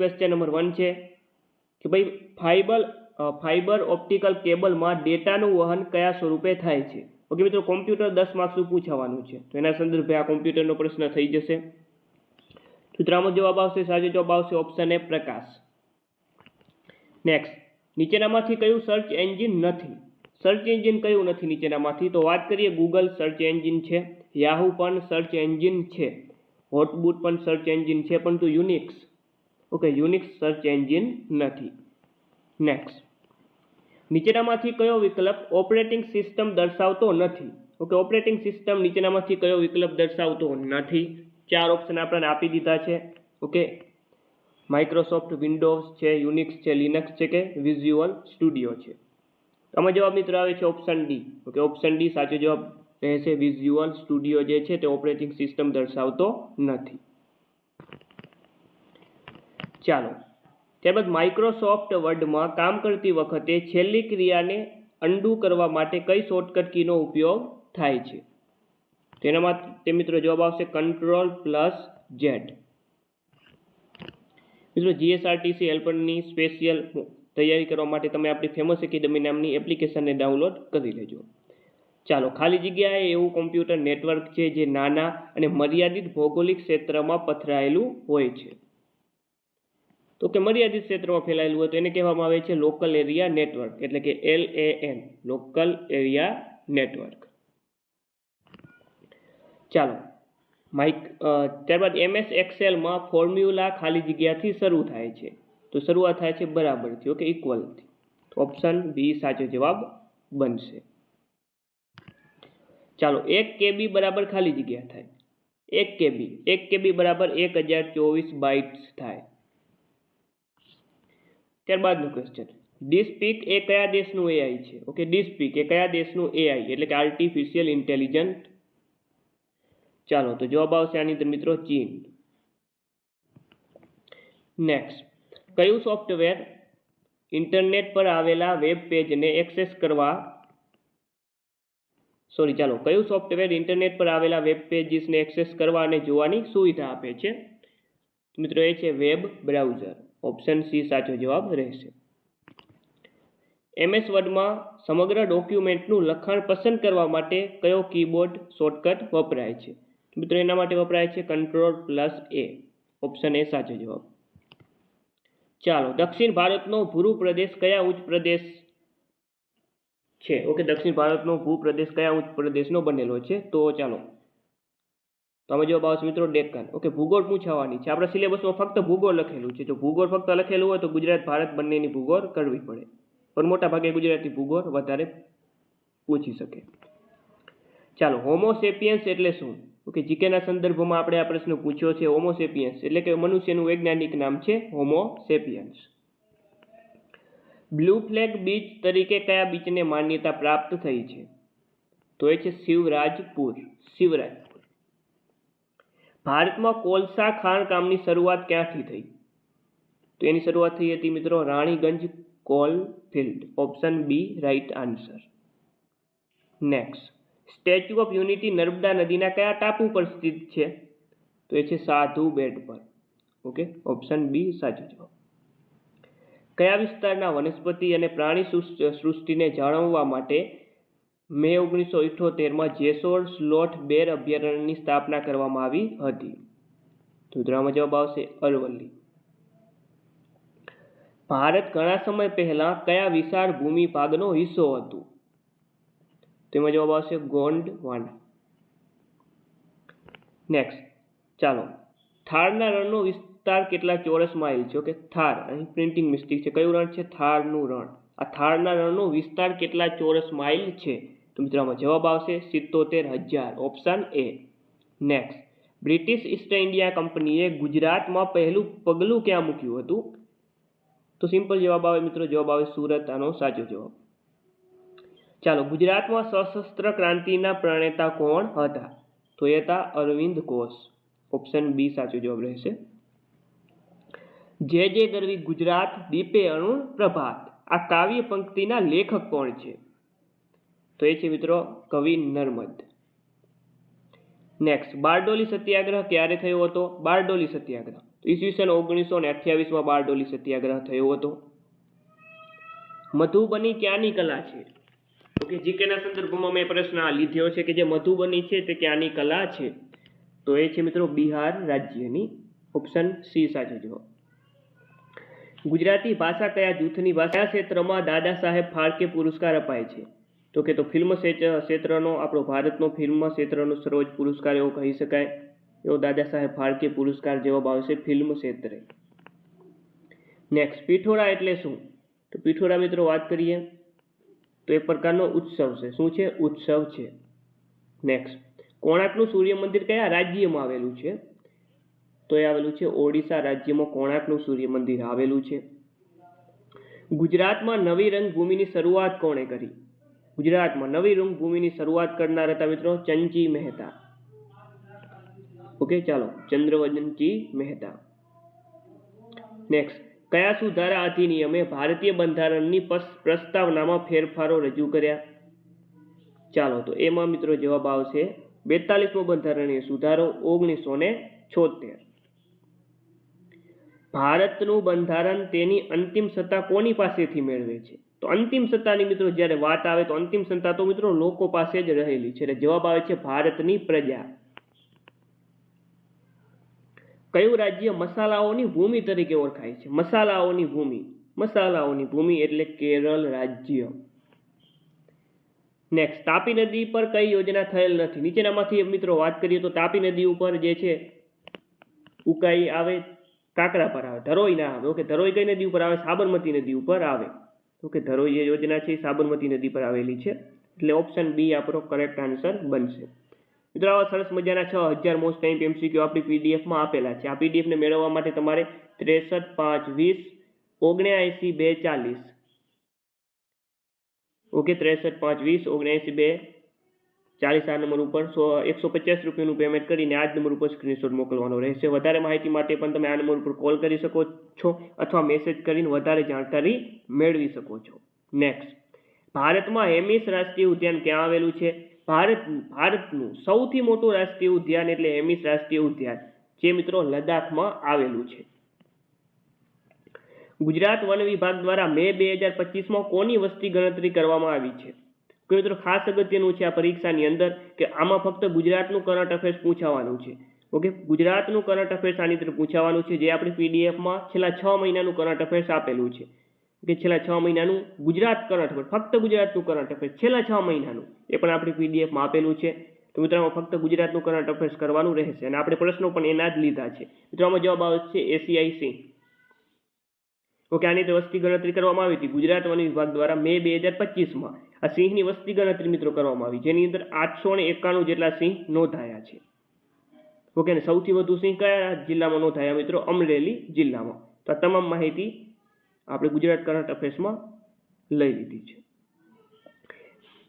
Question number 1 है कि भाई फाइबर ऑप्टिकल केबल में डेटाનું વહન કયા સ્વરૂપે થાય છે। ઓકે મિત્રો, કોમ્પ્યુટર 10 માર્ક્સનું પૂછવાનું છે તો એના સંદર્ભે આ કોમ્પ્યુટરનો પ્રશ્ન થઈ જશે। સૂત્રમાં જવાબ આવશે, સાચો જવાબ આવશે ઓપ્શન એ પ્રકાશ। નેક્સ્ટ, નીચેનામાંથી કયું સર્ચ એન્જિન નથી? સર્ચ એન્જિન કયું નથી નીચેનામાંથી? તો વાત કરીએ, ગૂગલ સર્ચ એન્જિન છે, યાહુ પણ સર્ચ એન્જિન છે, હોટબૂટ પણ સર્ચ એન્જિન છે, પરંતુ યુનિક્સ યુનિક્સ સર્ચ એન્જિન નથી। નેક્સ્ટ, નીચેનામાંથી કયો વિકલ્પ ઓપરેટિંગ સિસ્ટમ દર્શાવતો નથી? ઓકે, ઓપરેટિંગ સિસ્ટમ નીચેનામાંથી કયો વિકલ્પ દર્શાવતો નથી? 4 ઓપ્શન આપણને આપી દીધા છે। ઓકે, માઇક્રોસોફ્ટ વિન્ડોઝ છે, યુનિક્સ છે, લિનક્સ છે કે વિઝ્યુઅલ સ્ટુડિયો છે? આમાં જવાબ મિત્રો આવે છે option D. Okay, option D સાચો જવાબ રહેશે। વિઝ્યુઅલ સ્ટુડિયો જે છે તે ઓપરેટિંગ સિસ્ટમ દર્શાવતો નથી। ચાલો, ત્યારબાદ માઇક્રોસોફ્ટ વર્ડમાં કામ કરતી વખતે છેલ્લી ક્રિયાને અન્ડુ કરવા માટે કઈ શોર્ટકટ કીનો ઉપયોગ થાય છે? તેના માટે મિત્રો જવાબ આવશે Ctrl+Z। મિત્રો, જીએસઆરટીસી હેલ્પરની સ્પેશિયલ તૈયારી કરવા માટે તમે આપણી ફેમસ એકેડમી નામની એપ્લિકેશનને ડાઉનલોડ કરી લેજો। ચાલો, ખાલી જગ્યાએ એવું કોમ્પ્યુટર નેટવર્ક છે જે નાના અને મર્યાદિત ભૌગોલિક ક્ષેત્રમાં પથરાયેલું હોય છે। તો કે મર્યાદિત ક્ષેત્રમાં ફેલાયેલું હોય તો એને કહેવામાં આવે છે લોકલ એરિયા નેટવર્ક, એટલે કે LAN, લોકલ એરિયા નેટવર્ક। ચાલો, ત્યારબાદ MS એક્સેલમાં ફોર્મ્યુલા ખાલી જગ્યાથી શરૂ થાય છે તો શરૂઆત થાય છે બરાબરથી, ઓકે, ઇક્વલથી, તો ઓપ્શન બી સાચો જવાબ બનશે। ચાલો, 1 KB બરાબર ખાલી જગ્યા થાય, 1 KB બરાબર 1024 બાઇટ્સ થાય। ત્યારબાદનો ક્વેશ્ચન, ડીસ્પીક એ કયા દેશનું AI છે? ઓકે, ડીસ્પીક એ કયા દેશનું AI એટલે કે આર્ટિફિશિયલ ઇન્ટેલિજન્ટ? ચાલો, તો જવાબ આવશે આની અંદર મિત્રો ચીન। નેક્સ્ટ, કયું સોફ્ટવેર ઇન્ટરનેટ પર આવેલા વેબ પેજને એક્સેસ કરવા કયું સોફ્ટવેર ઇન્ટરનેટ પર આવેલા વેબ પેજીસને એક્સેસ કરવા અને જોવાની સુવિધા આપે છે? મિત્રો એ છે વેબ બ્રાઉઝર। ઓપ્શન સી સાચો જવાબ રહેશે। MS વર્ડમાં સમગ્ર ડોક્યુમેન્ટનું લખાણ પસંદ કરવા માટે કયો કીબોર્ડ શોર્ટકટ વપરાય છે? મિત્રો એના માટે વપરાય છે Ctrl+A। ઓપ્શન એ સાચો જવાબ। ચાલો, દક્ષિણ ભારતનો ભૂપ્રદેશ કયા ઉચ્ચ પ્રદેશ છે? ઓકે, દક્ષિણ ભારતનો ભૂપ્રદેશ કયા ઉચ્ચ પ્રદેશનો બનેલો છે? તો ચાલો, તો આમાં જવાબ આવશે મિત્રો ડેક્કન। ઓકે, ભૂગોળ પૂછવાની છે, આપણા સિલેબસમાં ફક્ત ભૂગોળ લખેલું છે। જો ભૂગોળ ફક્ત લખેલું હોય તો ગુજરાત ભારત બંનેની ભૂગોળ કરવી પડે, પણ મોટા ભાગે ગુજરાતી ભૂગોળ વધારે પૂછી શકે। ચાલો, હોમોસેપિયન્સ એટલે શું? ઓકે, જીકેના સંદર્ભમાં આપણે આ પ્રશ્ન પૂછ્યો છે। હોમોસેપિયન્સ એટલે કે મનુષ્યનું વૈજ્ઞાનિક નામ છે હોમોસેપિયન્સ। બ્લુ ફ્લેગ બીચ તરીકે કયા બીચને માન્યતા પ્રાપ્ત થઈ છે? તો એ છે શિવરાજપુર। ભારતમાં કોલસા ખાણકામની શરૂઆત ક્યાંથી થઈ? તો એની શરૂઆત થઈ હતી મિત્રો Raniganj coalfield. Option B right answer. Next, statue of unity Narmada નદીના કયા ટાપુ પર સ્થિત છે? તો એ છે સાધુ બેટ પર। ઓકે, ઓપ્શન બી સાચો જવાબ। કયા વિસ્તારના વનસ્પતિ અને પ્રાણી સૃષ્ટિને જાળવવા માટે મે 1978માં જેસોર સ્લોથ બેર અભયારણ્યની સ્થાપના કરવામાં આવી હતી? તો આમાં જવાબ આવશે અરવલ્લી। ભારત ઘણા સમય પહેલા કયા વિશાળ ભૂમિભાગનો હિસ્સો હતું? તેમાં જવાબ આવશે ગોંડવાના। નેક્સ્ટ, ચાલો, થારના રણનો વિસ્તાર કેટલા ચોરસ માઇલ છે? ઓકે, થાર, અહીં પ્રિન્ટિંગ મિસ્ટેક છે, કયું રણ છે? થારનું રણ। આ થારના રણનો વિસ્તાર કેટલા ચોરસ માઇલ છે? તો મિત્રો આમાં જવાબ આવશે 77,000। Option A. Next, British East India કંપનીએ ગુજરાતમાં પહેલું પગલું ક્યાં મૂક્યું હતું? તો સિમ્પલ જવાબ આવે મિત્રો, જવાબ આવે સુરત, આનો સાચો જવાબ। ચાલો, ગુજરાતમાં સશસ્ત્ર ક્રાંતિના પ્રણેતા કોણ હતા? તો એ હતા અરવિંદ ઘોષ। ઓપ્શન બી સાચો જવાબ રહેશે। જે ગરવી ગુજરાત દીપે અરુણ પ્રભાત, આ કાવ્ય પંક્તિના લેખક કોણ છે? તો એ છે મિત્રો કવિ નર્મદ। નેક્સ્ટ, બારડોલી સત્યાગ્રહ ક્યારે થયો હતો? બારડોલી સત્યાગ્રહ તો ઈસવીસન 1928 બારડોલી સત્યાગ્રહ થયો હતો. મધુબની ક્યાંની કલા છે? ઓકે, જીકેના સંદર્ભમાં મેં પ્રશ્ન આ લીધો છે કે જે મધુબની છે તે ક્યાંની કલા છે? તો એ છે મિત્રો બિહાર રાજ્યની. ઓપ્શન સી સાચો જવાબ. ગુજરાતી ભાષા કયા જૂથની ભાષા? ક્ષેત્રમાં દાદા સાહેબ ફાળકે પુરસ્કાર અપાય છે? તો કે તો ફિલ્મ ક્ષેત્રનો આપણો ભારતનો ફિલ્મ ક્ષેત્રનો સર્વોચ્ચ પુરસ્કાર એવો કહી શકાય, એવો દાદા સાહેબ ફાળકે પુરસ્કાર. જવાબ આવશે ફિલ્મ ક્ષેત્રે. નેક્સ્ટ, પિઠોરા એટલે શું? તો પિઠોરા મિત્રો વાત કરીએ તો એક પ્રકારનો ઉત્સવ છે. શું છે? ઉત્સવ છે. નેક્સ્ટ, કોણાર્કનું સૂર્ય મંદિર કયા રાજ્યમાં આવેલું છે? તો એ આવેલું છે ઓડિશા રાજ્યમાં કોણાર્કનું સૂર્ય મંદિર આવેલું છે. ગુજરાતમાં નવી રંગભૂમિની શરૂઆત કોણે કરી? ગુજરાતમાં નવી રંગભૂમિની શરૂઆત કરનાર હતા મિત્રો ચંચી મહેતા. ઓકે, ચાલો, ચંદ્રવદનજી મહેતા. નેક્સ્ટ, કયા સુધારા અધિનિયમે ભારતીય બંધારણની પ્રસ્તાવનામાં ફેરફારો રજૂ કર્યા? ચાલો, તો એમાં મિત્રો જવાબ આવશે 42મો બંધારણીય સુધારો 1976. ભારતનું બંધારણ તેની અંતિમ સત્તા કોની પાસેથી મેળવે છે? તો અંતિમ સત્તાની મિત્રો જ્યારે વાત આવે તો અંતિમ સત્તા તો મિત્રો લોકો પાસે જ રહેલી છે. એટલે જવાબ આવે છે ભારતની પ્રજા. કયું રાજ્ય મસાલાઓની ભૂમિ તરીકે ઓળખાય છે? મસાલાઓની ભૂમિ. મસાલાઓની ભૂમિ એટલે કેરળ રાજ્ય. નેક્સ્ટ, તાપી નદી પર કઈ યોજના થયેલ નથી? નીચેનામાંથી મિત્રો વાત કરીએ તો તાપી નદી ઉપર જે છે ઉકાઈ આવે, કાંકરા પર આવે, ધરોઈ ના આવે. ઓકે, ધરોઈ કઈ નદી ઉપર આવે? સાબરમતી નદી ઉપર આવે. ઓકે, ધરોઈ જે યોજના છે એ સાબરમતી નદી પર આવેલી છે. એટલે ઓપ્શન બી આપણો કરેક્ટ આન્સર બનશે. મિત્રો આવા સરસ મજાના 6000 મોસ્ટ ટાઈમ એમસીક્યુ આપણી પીડીએફમાં આપેલા છે. આ પીડીએફને મેળવવા માટે તમારે 63 5 20 79 2 40. ઓકે, 63 5 20 79 2 40 આ નંબર ઉપર 150 રૂપિયાનું પેમેન્ટ કરીને આ જ નંબર ઉપર સ્ક્રીનશોટ મોકલવાનો રહેશે. વધારે માહિતી માટે પણ તમે આ નંબર ઉપર કોલ કરી શકો છો અથવા મેસેજ કરીને વધારે જાણકારી મેળવી શકો છો. નેક્સ્ટ, ભારતમાં હેમિસ રાષ્ટ્રીય ઉદ્યાન ક્યાં આવેલું છે? ભારતનું સૌથી મોટું રાષ્ટ્રીય ઉદ્યાન એટલે હેમિસ રાષ્ટ્રીય ઉદ્યાન જે મિત્રો લદ્દાખમાં આવેલું છે. ગુજરાત વન વિભાગ દ્વારા મે 2025માં કોની વસ્તી ગણતરી કરવામાં આવી છે? મિત્રો ખાસ અગત્યનું છે આ પરીક્ષાની અંદર કે આમાં ફક્ત ગુજરાતનું કરંટ અફેર્સ પૂછાવાનું છે. ઓકે, ગુજરાતનું કરંટ અફેર્સ આની અંદર પૂછાવાનું છે, જે આપણી પીડીએફમાં છેલ્લા 6 મહિનાનું કરંટ અફેર્સ આપેલું છે. કે છેલ્લા 6 મહિનાનું ગુજરાત કરંટ અફેર્સ, ફક્ત ગુજરાતનું કરંટ અફેર્સ છેલ્લા 6 મહિનાનું એ પણ આપણી પીડીએફમાં આપેલું છે. તો મિત્રો આમાં ફક્ત ગુજરાતનું કરંટ અફેર્સ કરવાનું રહેશે અને આપણે પ્રશ્નો પણ એના જ લીધા છે. મિત્રો આમાં જવાબ આવશે એશિયાઈ સિંહ. ઓકે, આની તો વસ્તી ગણતરી કરવામાં આવી હતી ગુજરાત વન વિભાગ દ્વારા મે 2025માં. આ સિંહની વસ્તી ગણતરી મિત્રો કરવામાં આવી, જેની અંદર 891 જેટલા સિંહ નોંધાયા છે. ઓકે, અને સૌથી વધુ સિંહ કયા જિલ્લામાં નોંધાયા મિત્રો? અમરેલી જિલ્લામાં. તો આ તમામ માહિતી આપણે ગુજરાત કરંટ અફેર્સમાં લઈ લીધી છે.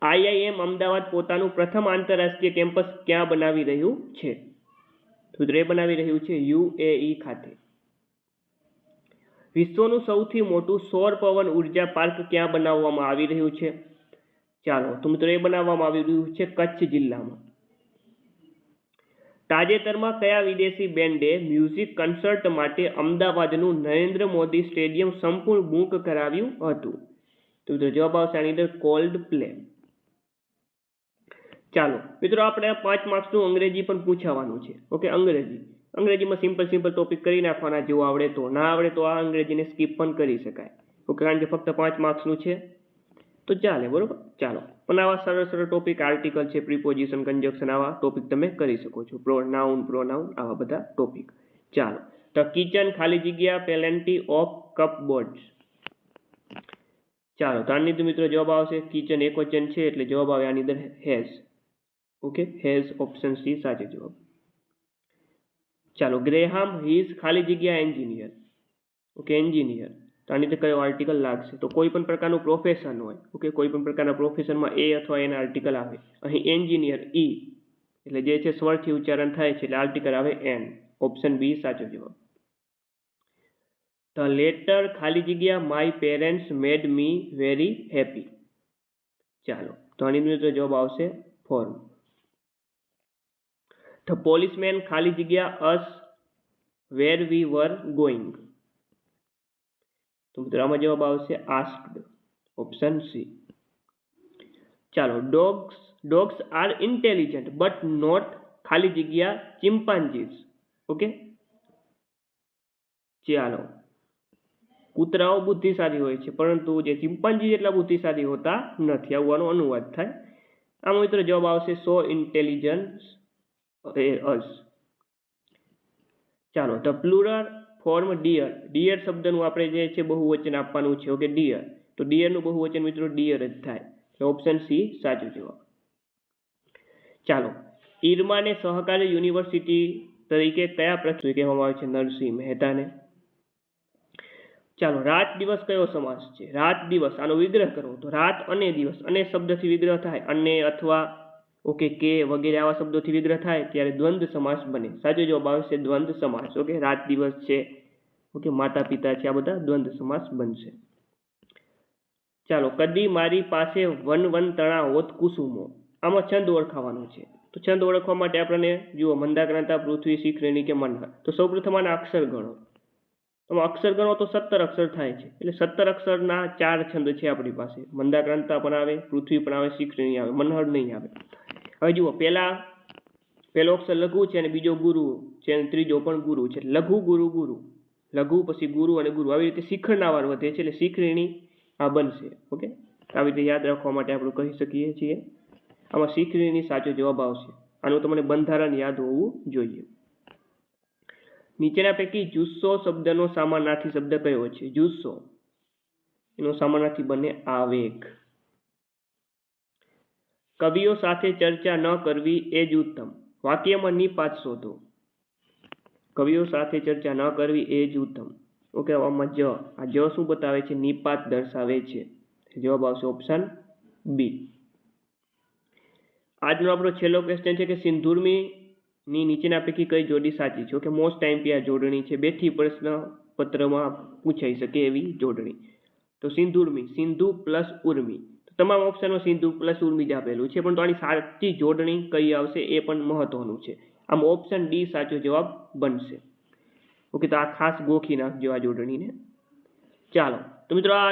આઈઆઈએમ અમદાવાદ પોતાનું પ્રથમ આંતરરાષ્ટ્રીય કેમ્પસ ક્યાં બનાવી રહ્યું છે? તો એ બનાવી રહ્યું છે યુએઈ ખાતે. વિશ્વનું સૌથી મોટું સૌર પવન ઉર્જા પાર્ક ક્યાં બનાવવામાં આવી રહ્યું છે? ચાલો, તો મિત્રો એ બનાવવામાં આવી રહ્યું છે કચ્છ જિલ્લામાં. તાજેતરમાં કયા વિદેશી બેન્ડે મ્યુઝિક કન્સર્ટ માટે અમદાવાદનું નરેન્દ્ર મોદી સ્ટેડિયમ સંપૂર્ણ બુક કરાવ્યું હતું? તો મિત્રો જવાબ આવશે આની અંદર કોલ્ડ પ્લે. ચાલો મિત્રો, આપણે 5 માર્ક્સનું અંગ્રેજી પણ પૂછાવાનું છે. ઓકે, અંગ્રેજીમાં સિમ્પલ ટોપિક કરી નાખવાના. જો આવડે તો, ના આવડે તો આ અંગ્રેજીને સ્કીપ પણ કરી શકાય. ઓકે, કારણ કે ફક્ત 5 માર્ક્સનું છે તો ચાલે, બરોબર. ચાલો, પણ આવા સરળ ટોપિક, આર્ટિકલ છે, પ્રિપોઝિશન, કંજક્શન, આવા ટોપિક તમે કરી શકો છો. પ્રોનાઉન આવા બધા ટોપિક. ચાલો, તો કિચન ખાલી જગ્યા પ્લેન્ટી ઓફ કપબોર્ડ્સ. ચાલો, તો આની મિત્રો જવાબ આવશે કિચન એકવચન છે એટલે જવાબ આવે આની અંદર has. Okay, has option C સાચો જવાબ. ચાલો, ગ્રેહામ હીઝ ખાલી જગ્યા એન્જિનિયર. Okay, engineer. તો આની અંદર કયો આર્ટિકલ લાગશે? તો કોઈ પણ પ્રકારનું પ્રોફેશન હોય. ઓકે, કોઈ પણ પ્રકારના પ્રોફેશનમાં એ અથવા એના આર્ટિકલ આવે. અહીં એન્જિનિયર ઈ એટલે જે છે સ્વરથી ઉચ્ચારણ થાય છે એટલે આર્ટિકલ આવે એન. ઓપ્શન બી સાચો જવાબ. ધ લેટર ખાલી જગ્યા my parents made me very happy. ચાલો, તો આની અંદર જવાબ આવશે ફોર્મ. ધ પોલીસમેન ખાલી જગ્યા અસ વેર વી વર ગોઈંગ. તો મિત્રો આમાં જવાબ આવશે આસ્ક્ડ, ઓપ્શન સી. ચાલો, dogs are intelligent but not ખાલી જગ્યા ચિમ્પાન્જીસ. ઓકે, ચાલો, કૂતરાઓ બુદ્ધિશાળી હોય છે પરંતુ જે ચિમ્પાન્જી એટલા બુદ્ધિશાળી હોતા નથી, આવું આનો અનુવાદ થાય. આમાં મિત્રો જવાબ આવશે સો ઇન્ટેલિજન્સ અસ. ચાલો, the plural form dear. Dear શબ્દનું આપણે જે છે બહુવચન આપવાનું છે. Okay, dear. તો ડિયરનું બહુવચન મિત્રો ડિયર જ થાય. ઓપ્શન સી સાચો જવાબ. ચાલો, ઈરમાને સહકારી યુનિવર્સિટી તરીકે કયા પ્રખ્યાત કહેવામાં આવે છે? નરસિંહ મહેતાને. ચાલો, રાત દિવસ કયો સમાસ છે? રાત દિવસ, આનો વિગ્રહ કરો તો રાત અને દિવસ, અને શબ્દથી વિગ્રહ થાય, અને અથવા ઓકે કે વગેરે આવા શબ્દોથી વિગ્રહ થાય ત્યારે દ્વંદ્વ સમાસ બને. સાચો જવાબ આવશે દ્વંદ્વ સમાસ. ઓકે, રાત દિવસ છે, ઓકે, માતા પિતા છે, આ બધા દ્વંદ્વ સમાસ બનશે. ચાલો, કદી મારી પાસે વન વન તણા હોત કુસુમો. આમાં છંદ ઓળખાવાનો છે. તો છંદ ઓળખવા માટે આપણને જુઓ મંદાક્રાંતા, પૃથ્વી, શિખરેણી કે મનહર. તો સૌપ્રથમ આના અક્ષર ગણો. અક્ષર ગણો તો 17 અક્ષર થાય છે. એટલે 17 અક્ષરના 4 છંદ છે આપણી પાસે. મંદાક્રાંતા પણ આવે, પૃથ્વી પણ આવે, શિખરેણી આવે, મનહર નહીં આવે. હવે જુઓ, પહેલો અક્ષર લઘુ છે અને બીજો ગુરુ છે અને ત્રીજો પણ ગુરુ છે. લઘુ ગુરુ ગુરુ, લઘુ પછી ગુરુ અને ગુરુ, આવી રીતે શિખરના વાર વધે છે એટલે શિખરેણી આ બનશે. ઓકે, આવી રીતે યાદ રાખવા માટે આપણે કહી શકીએ છીએ આમાં શિખરેણી સાચો જવાબ આવશે. આનું તમને બંધારણ યાદ હોવું જોઈએ. નીચેના પૈકી જુસ્સો શબ્દનો સમાનાર્થી શબ્દ કયો છે? જુસ્સો એનો સમાનાર્થી બને આવેગ. કવિઓ સાથે ચર્ચા ન કરવી એ જ ઉત્તમ. વાક્યમાં નિપાત શોધો. કવિઓ સાથે ચર્ચા ન કરવી એ જ ઉત્તમ. ઓકે, આમાં આ જ શું બતાવે છે? નિપાત દર્શાવે છે. જવાબ આવશે ઓપ્શન બી. આજનો આપણો છેલ્લો ક્વેશ્ચન છે કે સિંધુર્મી ની નીચેના પૈકી કઈ જોડી સાચી છે? ઓકે, મોસ્ટ ટાઈમ પી આ જોડણી છે. 2 થી પ્રશ્ન પત્રમાં પૂછાઈ શકે એવી જોડણી. તો સિંધુર્મી, સિંધુ પ્લસ ઉર્મી. તમામ ઓપ્શનમાં સિંધુ પ્લસ ઉર્મી જ આપેલું છે, પણ તો આની સાચી જોડણી કઈ આવશે એ પણ મહત્વનું છે. આમ ઓપ્શન ડી સાચો જવાબ બનશે. ઓકે, તો આ ખાસ ગોખી નાખજો આ જોડણીને. ચાલો, તો મિત્રો આ